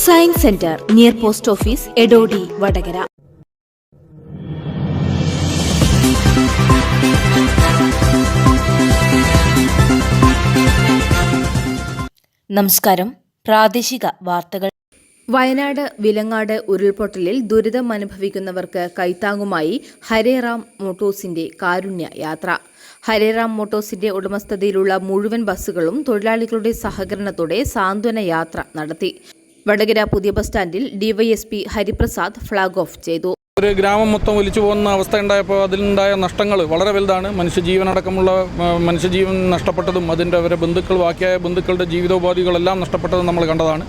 Science centre near post office Edodi Vadakara. നമസ്കാരം. പ്രാദേശിക വാർത്തകൾ. വയനാട് വിലങ്ങാട് ഉരുൾപൊട്ടലിൽ ദുരിതം അനുഭവിക്കുന്നവർക്ക് കൈത്താങ്ങുമായി ഹരേറാം മോട്ടോഴ്സിന്റെ കാരുണ്യ യാത്ര. ഹരേറാം മോട്ടോഴ്സിന്റെ ഉടമസ്ഥതയിലുള്ള മുഴുവൻ ബസ്സുകളും തൊഴിലാളികളുടെ സഹകരണത്തോടെ സാന്ത്വന യാത്ര നടത്തി. വടകര പുതിയ ബസ് സ്റ്റാൻഡിൽ ഡിവൈഎസ്പി ഹരിപ്രസാദ് ഫ്ളാഗ് ഓഫ് ചെയ്തു. ഒരു ഗ്രാമം മൊത്തം ഒലിച്ചു പോകുന്ന അവസ്ഥ ഉണ്ടായപ്പോൾ അതിലുണ്ടായ നഷ്ടങ്ങൾ വളരെ വലുതാണ്. മനുഷ്യജീവനടക്കമുള്ള മനുഷ്യജീവൻ നഷ്ടപ്പെട്ടതും അതിൻ്റെ അവരെ ബാക്കിയായ ബന്ധുക്കളുടെ ജീവിതോപാധികളെല്ലാം നഷ്ടപ്പെട്ടതും നമ്മൾ കണ്ടതാണ്.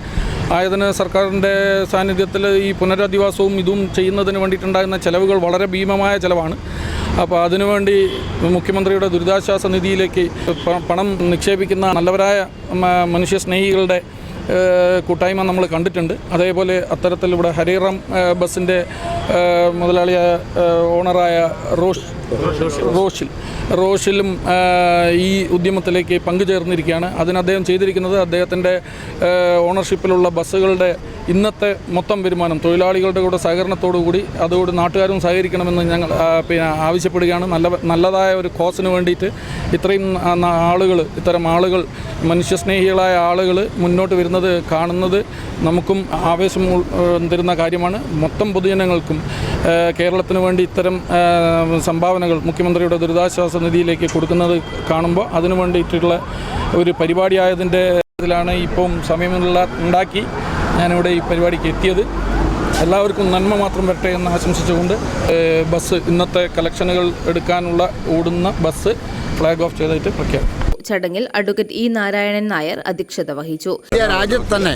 ആയതിന് സർക്കാരിൻ്റെ സാന്നിധ്യത്തിൽ ഈ പുനരധിവാസവും ഇതും ചെയ്യുന്നതിന് വേണ്ടിയിട്ടുണ്ടാകുന്ന ചിലവുകൾ വളരെ ഭീമമായ ചിലവാണ്. അപ്പോൾ അതിനുവേണ്ടി മുഖ്യമന്ത്രിയുടെ ദുരിതാശ്വാസ നിധിയിലേക്ക് പണം നിക്ഷേപിക്കുന്ന നല്ലവരായ മനുഷ്യസ്നേഹികളുടെ കൂട്ടായ്മ നമ്മൾ കണ്ടിട്ടുണ്ട്. അതേപോലെ അത്തരത്തിൽ ഇവിടെ ഹരേറാം ബസ്സിൻ്റെ മുതലാളിയായ ഓണറായ റോഷിലും ഈ ഉദ്യമത്തിലേക്ക് പങ്കുചേർന്നിരിക്കുകയാണ്. അതിന് അദ്ദേഹം ചെയ്തിരിക്കുന്നത് അദ്ദേഹത്തിൻ്റെ ഓണർഷിപ്പിലുള്ള ബസ്സുകളുടെ ഇന്നത്തെ മൊത്തം വരുമാനം തൊഴിലാളികളുടെ കൂടെ സഹകരണത്തോടു കൂടി അതോട് നാട്ടുകാരും സഹകരിക്കണമെന്ന് ഞങ്ങൾ ആവശ്യപ്പെടുകയാണ്. നല്ലതായ ഒരു കോസിന് വേണ്ടിയിട്ട് ഇത്തരം ആളുകൾ മനുഷ്യസ്നേഹികളായ ആളുകൾ മുന്നോട്ട് വരുന്നത് കാണുന്നത് നമുക്കും ആവേശം തരുന്ന കാര്യമാണ്. മൊത്തം പൊതുജനങ്ങൾക്കും കേരളത്തിന് വേണ്ടി ഇത്തരം സംഭാവനകൾ മുഖ്യമന്ത്രിയുടെ ദുരിതാശ്വാസ നിധിയിലേക്ക് കൊടുക്കുന്നത് കാണുമ്പോൾ അതിനു വേണ്ടിയിട്ടുള്ള ഒരു പരിപാടിയായതിൻ്റെ ഇതിലാണ് ഇപ്പം ഉണ്ടാക്കി ഞാനിവിടെ ഈ പരിപാടിക്ക് എത്തിയത്. എല്ലാവർക്കും നന്മ മാത്രം വരട്ടെ എന്ന് ആശംസിച്ചുകൊണ്ട് ബസ് ഇന്നത്തെ കളക്ഷനുകൾ എടുക്കാനുള്ള ഓടുന്ന ബസ് ഫ്ലാഗ് ഓഫ് ചെയ്തിട്ട് പ്രഖ്യാപിക്കും. ചടങ്ങിൽ അഡ്വക്കേറ്റ് ഇ നാരായണൻ നായർ അധ്യക്ഷത വഹിച്ചു. രാജ്യത്ത് തന്നെ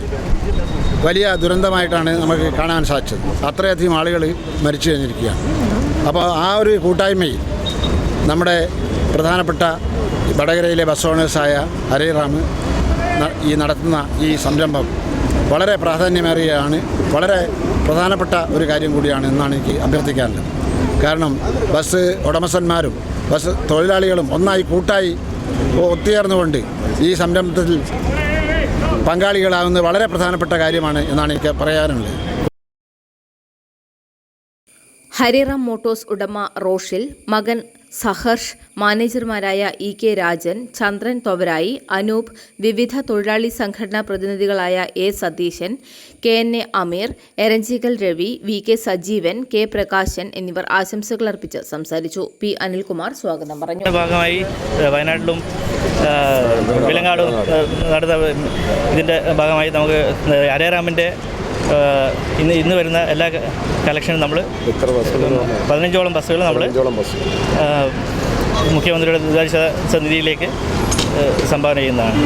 വലിയ ദുരന്തമായിട്ടാണ് നമുക്ക് കാണാൻ സാധിച്ചത്. അത്രയധികം ആളുകൾ മരിച്ചു കഴിഞ്ഞിരിക്കുകയാണ്. അപ്പോൾ ആ ഒരു കൂട്ടായ്മയിൽ നമ്മുടെ പ്രധാനപ്പെട്ട വടകരയിലെ ബസ് ഓണേഴ്സായ ഹരേറാം ഈ നടത്തുന്ന ഈ സംരംഭം വളരെ പ്രാധാന്യമേറിയാണ്. വളരെ പ്രധാനപ്പെട്ട ഒരു കാര്യം കൂടിയാണ് എന്നാണ് എനിക്ക് അഭ്യർത്ഥിക്കാനുള്ളത്. കാരണം ബസ് ഉടമസ്ഥന്മാരും ബസ് തൊഴിലാളികളും ഒന്നായി കൂട്ടായി ഒത്തുചേർന്നുകൊണ്ട് ഈ സംരംഭത്തിൽ പങ്കാളികളാകുന്നത് വളരെ പ്രധാനപ്പെട്ട കാര്യമാണ് എന്നാണ് എനിക്ക് പറയാനുള്ളത്. ഹരേറാം മോട്ടോഴ്സ് ഉടമ റോഷിൽ, മകൻ സഹർഷ്, മാനേജർമാരായ ഇ കെ രാജൻ, ചന്ദ്രൻ തൊവരായി, അനൂപ്, വിവിധ തൊഴിലാളി സംഘടനാ പ്രതിനിധികളായ A Satheeshan, K N A Ameer, Eranjikkal Ravi, V K Sajeevan, K Prakashan എന്നിവർ ആശംസകൾ അർപ്പിച്ച് സംസാരിച്ചു. പി അനിൽകുമാർ സ്വാഗതം പറഞ്ഞു. ഭാഗമായി വയനാട്ടിലും വിലങ്ങാടും നടന്ന ഇതിൻ്റെ ഭാഗമായി നമുക്ക് ഹരേറാമിൻ്റെ ഇന്ന് വരുന്ന എല്ലാ കളക്ഷനും നമ്മൾ 15ഓളം ബസ്സുകൾ നമ്മൾ മുഖ്യമന്ത്രിയുടെ ദുരിതാശ്വാസ നിധിയിലേക്ക് സംഭാവന ചെയ്യുന്നതാണ്.